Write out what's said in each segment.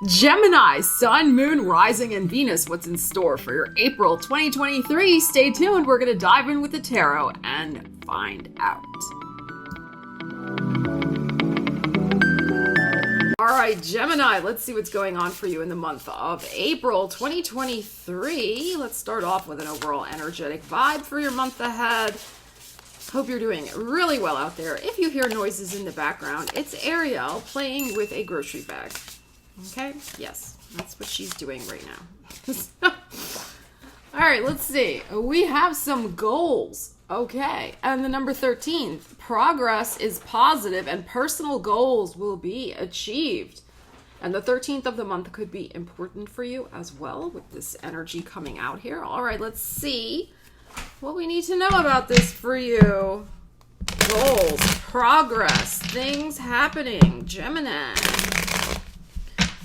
Gemini, Sun, Moon, Rising, and Venus. What's in store for your April 2023? Stay tuned. We're going to dive in with the tarot and find out. All right, Gemini, let's see what's going on for you in the month of April 2023. Let's start off with an overall energetic vibe for your month ahead. Hope you're doing really well out there. If you hear noises in the background, it's Ariel playing with a grocery bag. Okay? Yes, that's what she's doing right now. All right, let's see. We have some goals. Okay, and the number 13, progress is positive and personal goals will be achieved. And the 13th of the month could be important for you as well with this energy coming out here. All right, let's see what we need to know about this for you. Goals, progress, things happening, Gemini.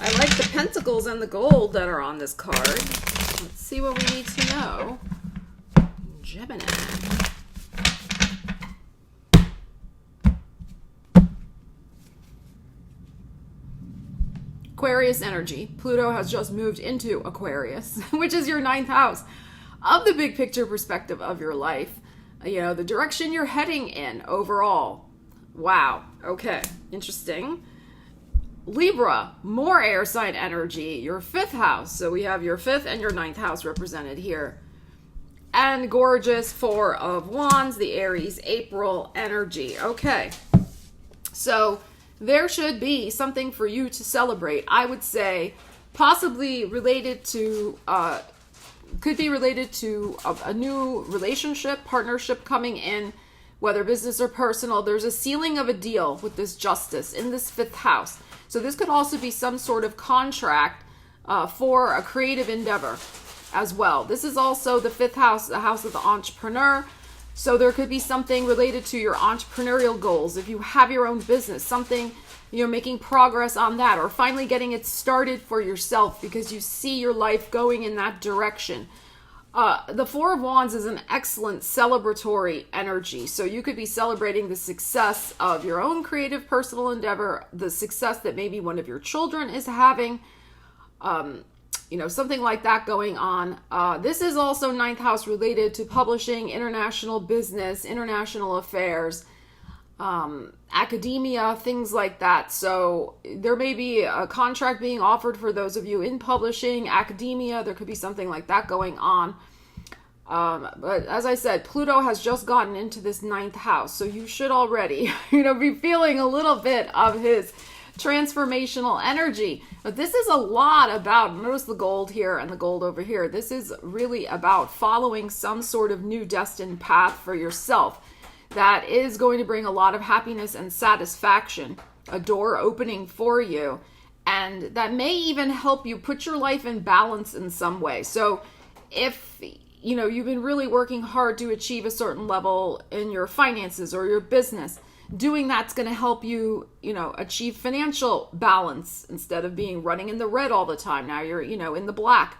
I like the pentacles and the gold that are on this card. Let's see what we need to know. Gemini. Aquarius energy. Pluto has just moved into Aquarius, which is your 9th house of the big picture perspective of your life. You know, the direction you're heading in overall. Wow. Okay. Interesting. Libra, more air sign energy, your 5th house. So we have your 5th and your 9th house represented here. And gorgeous 4 of Wands, the Aries, April energy. Okay. So there should be something for you to celebrate. I would say possibly related to, could be related to a new relationship, partnership coming in, whether business or personal. There's a sealing of a deal with this justice in this 5th house. So this could also be some sort of contract for a creative endeavor as well. This is also the 5th house, the house of the entrepreneur. So there could be something related to your entrepreneurial goals. If you have your own business, something, you know, making progress on that, or finally getting it started for yourself because you see your life going in that direction. The 4 of Wands is an excellent celebratory energy. So you could be celebrating the success of your own creative personal endeavor, the success that maybe one of your children is having, you know, something like that going on. This is also 9th house related to publishing, international business, international affairs, academia, things like that. So there may be a contract being offered for those of you in publishing, academia. There could be something like that going on. But as I said, Pluto has just gotten into this 9th house. So you should already, you know, be feeling a little bit of his transformational energy. But this is a lot about, notice the gold here and the gold over here. This is really about following some sort of new destined path for yourself that is going to bring a lot of happiness and satisfaction, a door opening for you, and that may even help you put your life in balance in some way. So if, you know, you've been really working hard to achieve a certain level in your finances or your business, doing that's going to help you, you know, achieve financial balance instead of being running in the red all the time. Now you're, you know, in the black.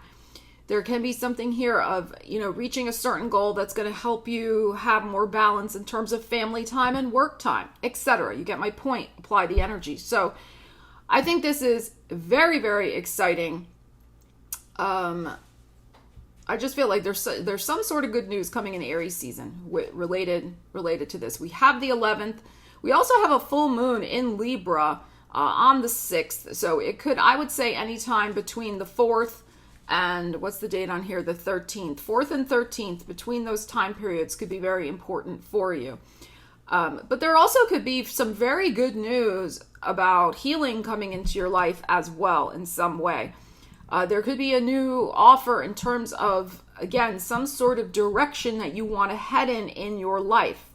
There can be something here of, you know, reaching a certain goal that's going to help you have more balance in terms of family time and work time, etc. You get my point. Apply the energy. So I think this is very, very exciting. I just feel like there's some sort of good news coming in Aries season related to this. We have the 11th. We also have a full moon in Libra on the 6th. So it could, I would say, anytime between the 4th and what's the date on here? The 13th. 4th and 13th, between those time periods could be very important for you. But there also could be some very good news about healing coming into your life as well in some way. There could be a new offer in terms of, again, some sort of direction that you want to head in your life.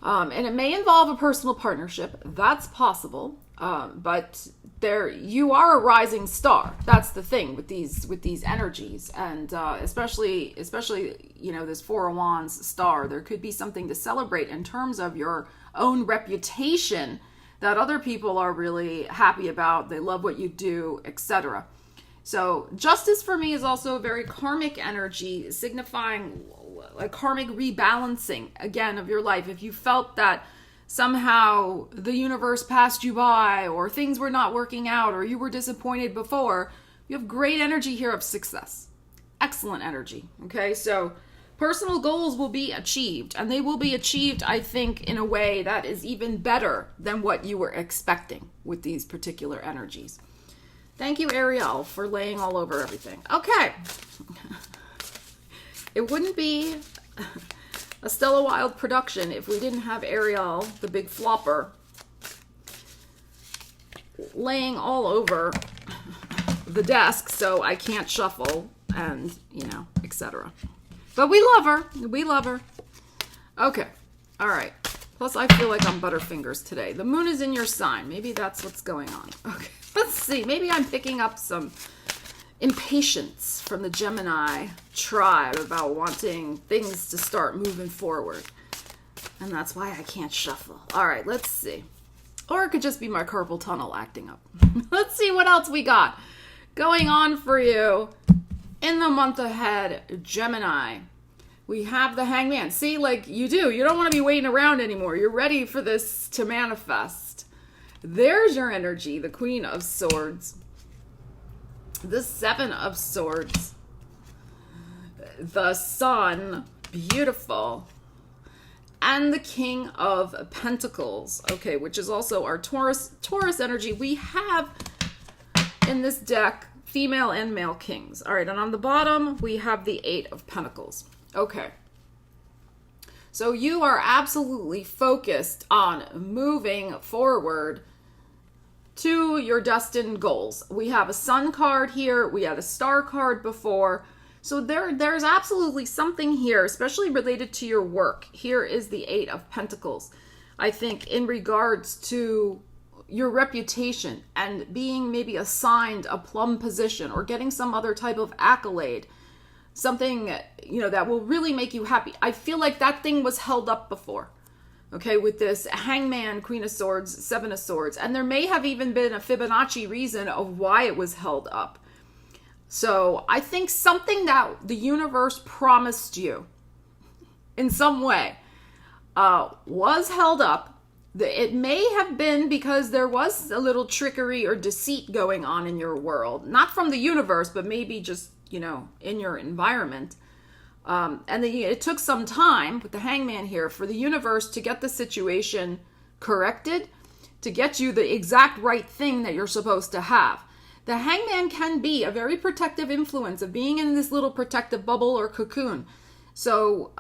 And it may involve a personal partnership. That's possible. But there, you are a rising star. That's the thing with these energies. And especially, you know, this 4 of Wands star, there could be something to celebrate in terms of your own reputation that other people are really happy about. They love what you do, etc. So justice for me is also a very karmic energy, signifying a karmic rebalancing, again, of your life. If you felt that somehow the universe passed you by, or things were not working out, or you were disappointed before, you have great energy here of success. Excellent energy. Okay, so personal goals will be achieved, and they will be achieved, I think, in a way that is even better than what you were expecting with these particular energies. Thank you, Ariel, for laying all over everything. Okay. It wouldn't be a Stella Wilde production if we didn't have Ariel, the big flopper, laying all over the desk so I can't shuffle and, etc. But we love her. We love her. Okay. All right. Plus, I feel like I'm Butterfingers today. The moon is in your sign. Maybe that's what's going on. Okay. Let's see. Maybe I'm picking up some impatience from the Gemini tribe about wanting things to start moving forward. And that's why I can't shuffle. All right. Let's see. Or it could just be my carpal tunnel acting up. Let's see what else we got going on for you in the month ahead, Gemini. We have the Hangman. See, like you do. You don't want to be waiting around anymore. You're ready for this to manifest. There's your energy, the Queen of Swords. The Seven of Swords. The Sun, beautiful. And the King of Pentacles, okay, which is also our Taurus energy. We have in this deck female and male kings. All right, and on the bottom, we have the Eight of Pentacles. Okay. So you are absolutely focused on moving forward to your destined goals. We have a Sun card here. We had a Star card before. So there's absolutely something here, especially related to your work. Here is the Eight of Pentacles. I think in regards to your reputation and being maybe assigned a plum position or getting some other type of accolade, something, that will really make you happy. I feel like that thing was held up before. Okay, with this Hangman, Queen of Swords, Seven of Swords. And there may have even been a Fibonacci reason of why it was held up. So I think something that the universe promised you in some way was held up. It may have been because there was a little trickery or deceit going on in your world. Not from the universe, but maybe just, in your environment. And then it took some time with the Hangman here for the universe to get the situation corrected, to get you the exact right thing that you're supposed to have. The Hangman can be a very protective influence of being in this little protective bubble or cocoon. So,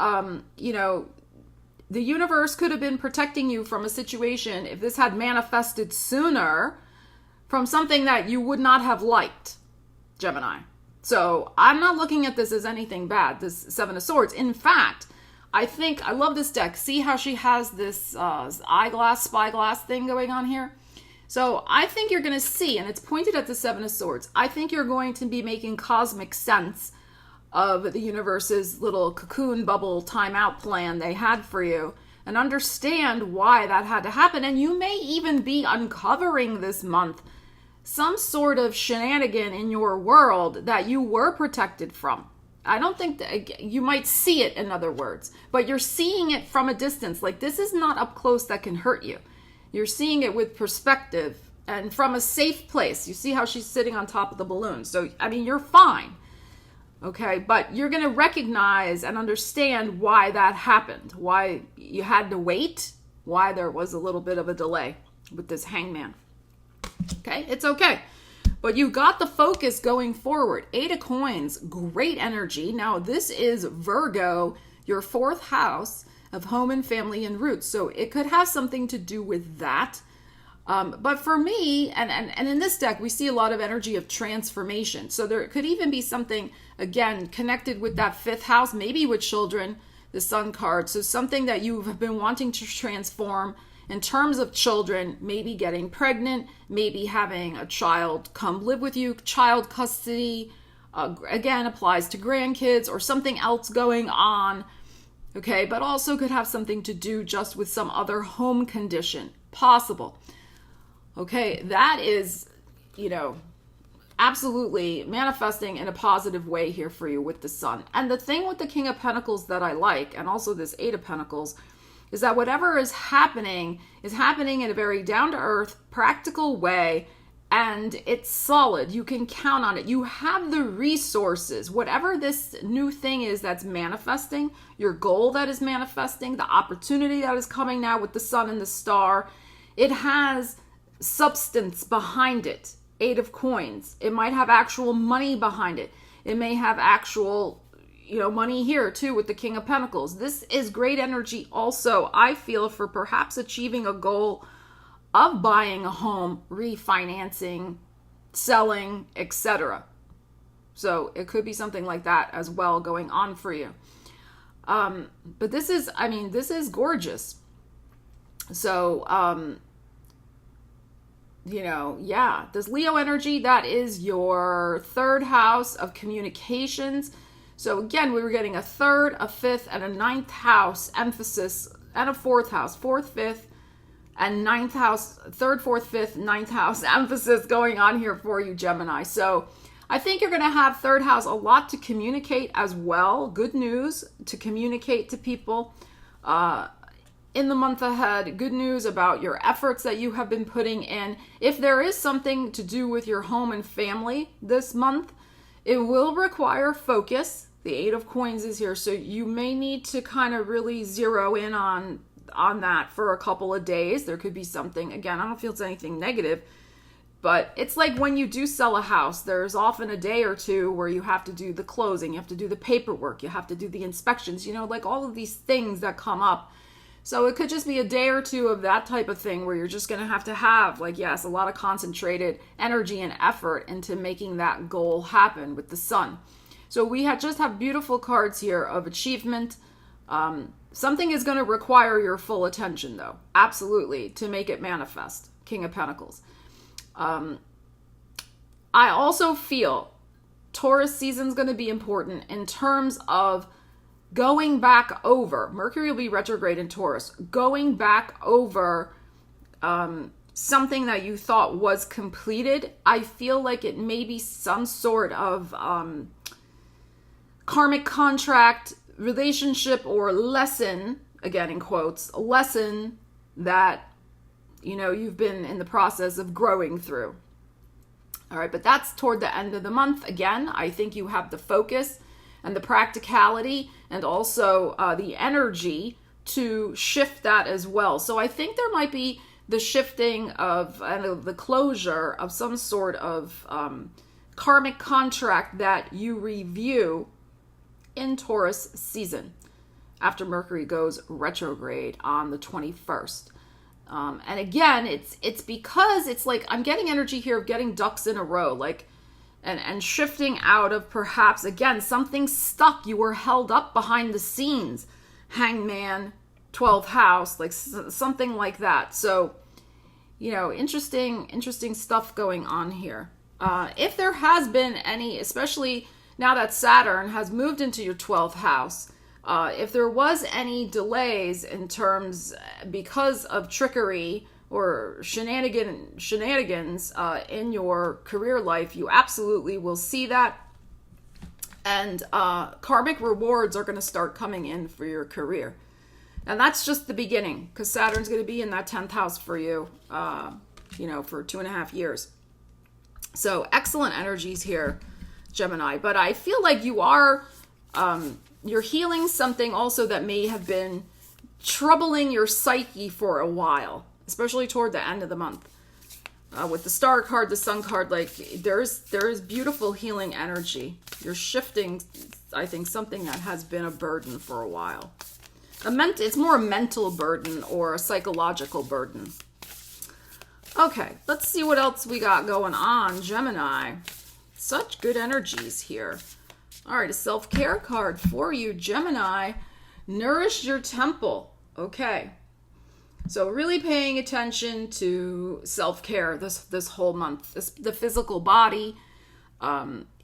the universe could have been protecting you from a situation, if this had manifested sooner, from something that you would not have liked, Gemini. So I'm not looking at this as anything bad, this Seven of Swords. In fact, I love this deck. See how she has this eyeglass, spyglass thing going on here? So I think you're going to see, and it's pointed at the Seven of Swords, I think you're going to be making cosmic sense of the universe's little cocoon bubble timeout plan they had for you and understand why that had to happen. And you may even be uncovering this month some sort of shenanigan in your world that you were protected from. I don't think that you might see it, in other words, but you're seeing it from a distance. Like, this is not up close that can hurt you. You're seeing it with perspective and from a safe place. You see how she's sitting on top of the balloon. So, you're fine. Okay, but you're going to recognize and understand why that happened, why you had to wait, why there was a little bit of a delay with this Hangman. Okay, it's okay. But you got the focus going forward. Eight of Coins, great energy. Now, this is Virgo, your fourth house of home and family and roots. So it could have something to do with that. But for me, and in this deck, we see a lot of energy of transformation. So there could even be something, again, connected with that fifth house, maybe with children, the Sun card. So something that you've been wanting to transform in terms of children, maybe getting pregnant, maybe having a child come live with you, child custody, again, applies to grandkids or something else going on. Okay, but also could have something to do just with some other home condition, possible. Okay, that is, absolutely manifesting in a positive way here for you with the Sun. And the thing with the King of Pentacles that I like, and also this Eight of Pentacles, is that whatever is happening in a very down-to-earth, practical way, and it's solid. You can count on it. You have the resources. Whatever this new thing is that's manifesting, your goal that is manifesting, the opportunity that is coming now with the sun and the star, it has substance behind it. 8 of coins. It might have actual money behind it. It may have actual, money here too with the King of Pentacles. This is great energy also, I feel, for perhaps achieving a goal of buying a home, refinancing, selling, etc. So it could be something like that as well going on for you. But this is gorgeous. So, this Leo energy, that is your 3rd house of communications. So again, we were getting a 3rd, a 5th, and a 9th house emphasis, and a 4th house, 4th, 5th, and 9th house, 3rd, 4th, 5th, 9th house emphasis going on here for you, Gemini. So I think you're going to have 3rd house a lot to communicate as well. Good news to communicate to people in the month ahead. Good news about your efforts that you have been putting in. If there is something to do with your home and family this month, it will require focus. The 8 of coins is here, so you may need to kind of really zero in on that for a couple of days. There could be something, again, I don't feel it's anything negative, but it's like when you do sell a house, there's often a day or two where you have to do the closing, you have to do the paperwork, you have to do the inspections, like all of these things that come up. So it could just be a day or two of that type of thing where you're just going to have, a lot of concentrated energy and effort into making that goal happen with the sun. So we just have beautiful cards here of achievement. Something is going to require your full attention, though. Absolutely, to make it manifest. King of Pentacles. I also feel Taurus season is going to be important in terms of going back over. Mercury will be retrograde in Taurus. Going back over something that you thought was completed. I feel like it may be some sort of karmic contract, relationship, or lesson, again in quotes, lesson that you've been in the process of growing through. All right, but that's toward the end of the month. Again, I think you have the focus and the practicality and also the energy to shift that as well. So I think there might be the shifting of the closure of some sort of karmic contract that you review in Taurus season after Mercury goes retrograde on the 21st. And again, it's because it's like I'm getting energy here of getting ducks in a row, and shifting out of perhaps, again, something stuck. You were held up behind the scenes. Hangman, 12th house, something like that. So, interesting stuff going on here. If there has been any, especially now that Saturn has moved into your 12th house, if there was any delays in terms because of trickery or shenanigans in your career life, you absolutely will see that. And karmic rewards are going to start coming in for your career. And that's just the beginning, because Saturn's going to be in that 10th house for you, for 2.5 years. So excellent energies here, Gemini. But I feel like you are, you're healing something also that may have been troubling your psyche for a while, especially toward the end of the month. With the star card, the sun card, there is beautiful healing energy. You're shifting, I think, something that has been a burden for a while. It's more a mental burden or a psychological burden. Okay, let's see what else we got going on, Gemini. Such good energies here. All right, a self-care card for you, Gemini. Nourish your temple. Okay. So really paying attention to self-care this whole month. The physical body,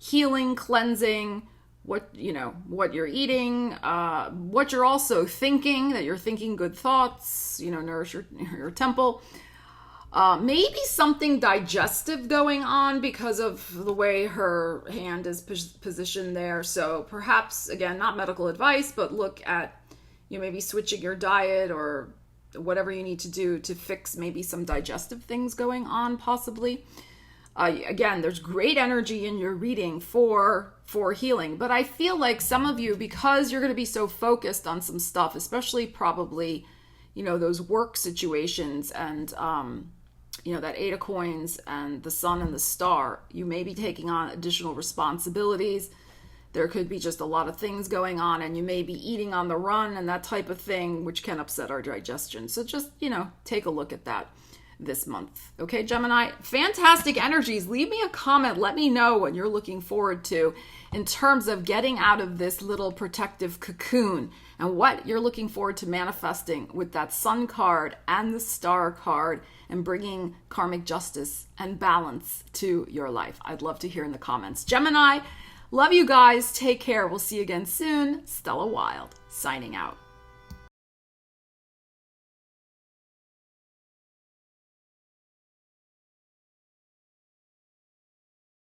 healing, cleansing, what you're eating, what you're also thinking, that you're thinking good thoughts, nourish your temple. Maybe something digestive going on because of the way her hand is positioned there. So perhaps, again, not medical advice, but look at maybe switching your diet or whatever you need to do to fix maybe some digestive things going on, possibly. Again, there's great energy in your reading for healing, but I feel like some of you, because you're going to be so focused on some stuff, especially probably, those work situations and, that 8 of coins and the sun and the star, you may be taking on additional responsibilities. There could be just a lot of things going on, and you may be eating on the run and that type of thing, which can upset our digestion. So just, take a look at that this month. Okay, Gemini, fantastic energies. Leave me a comment. Let me know what you're looking forward to in terms of getting out of this little protective cocoon and what you're looking forward to manifesting with that sun card and the star card and bringing karmic justice and balance to your life. I'd love to hear in the comments. Gemini, love you guys. Take care. We'll see you again soon. Stella Wilde, signing out.